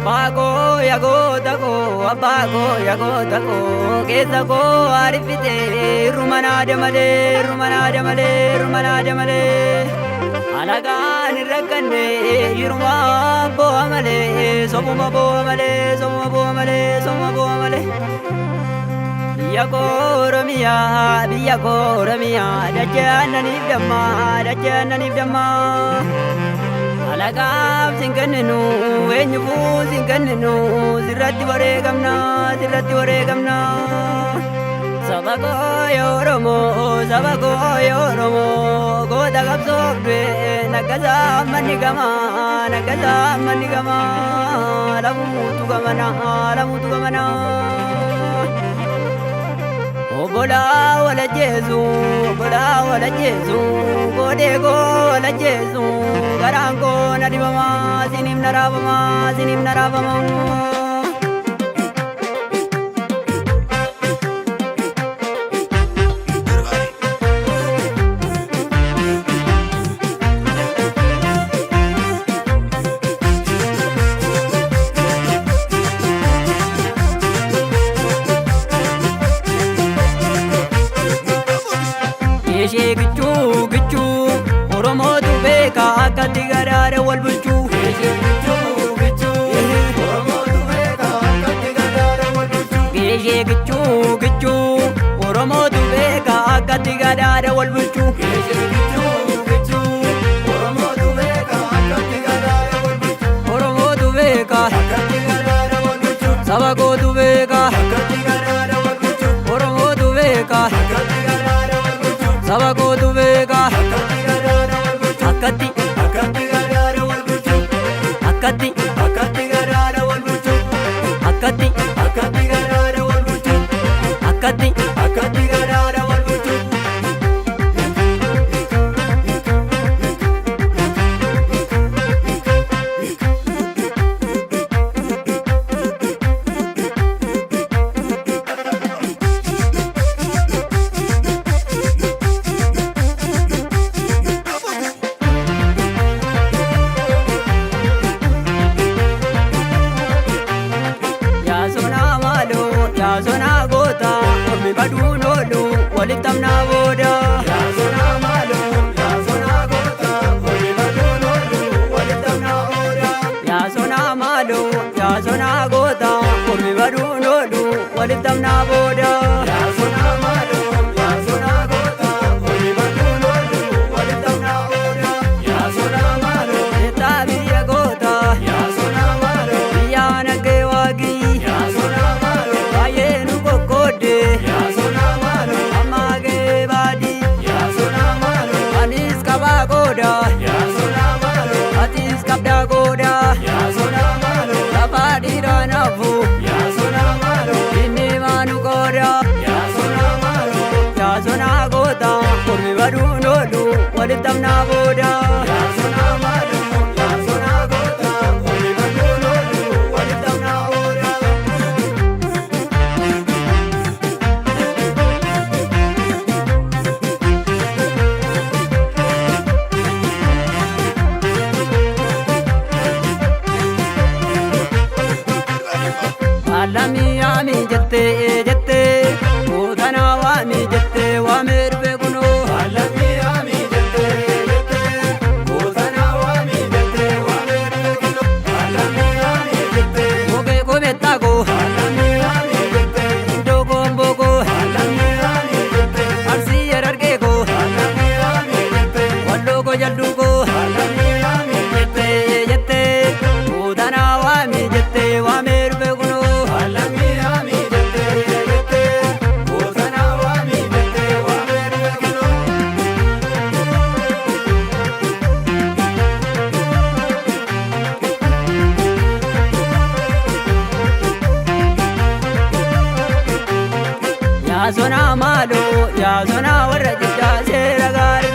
Abago yago kesa ko arifite rumana jamale alaga nirakane yurma bo amale somuma bo amale biyago romiya dajana ni damma alaga singanu enyubu singanu sirati waregamna sabago yoromo goda gabsokwe nagaza manigama lamutu gamana Obola wala Jesu godego wala Jesu garango naribama sinim narabama Gichu Oromo tu beka akati garare wal bulchu Oromo tu beka akati garare wal bulchu Gichu Oromo tu beka akati garare wal bulchu Oromo tu beka akati garare wal bulchu Oromo tu beka akati garare wal bulchu Sabago tu beka akati garare wal bulchu Oromo tu beka akati garare wal bulchu Sabago tu beka akati garare wal bulchu akati garare wal bulchu akati garare wal bulchu akati garare wal bulchu Sona gota ormi badu nolu walitamna boda ya sona malo ya sona gota ormi badu nolu walitamna boda ya sona malo ya sona gota ormi badu nolu walitamna boda ya sona malo ya sona gota ormi badu nolu walitamna boda ya sona malo tabiya gota ya sona malo ya nagewagi ya sona Ya sona malo amage badi ya sona malo anis kabagoda ya sona malo atis kabda goda ya sona malo abadi ranavu ya sona malo inni manu goda ya sona goda kurmi badu nolu walitamna boda ya sona malo ya sona goda kurmi badu nolu walitamna boda Alami jette Udana wami jette Wamir beguno Alami jette Udana wami jette Wamir beguno Alami jette Moge kome tago Alami jette Dogo mbogo Alami jette Arsi yarargego Alami jette Wallogo jaldugo Alami jette Udana wami jette Wamir beguno Ya sona malo, ya sona warra jidda sera gare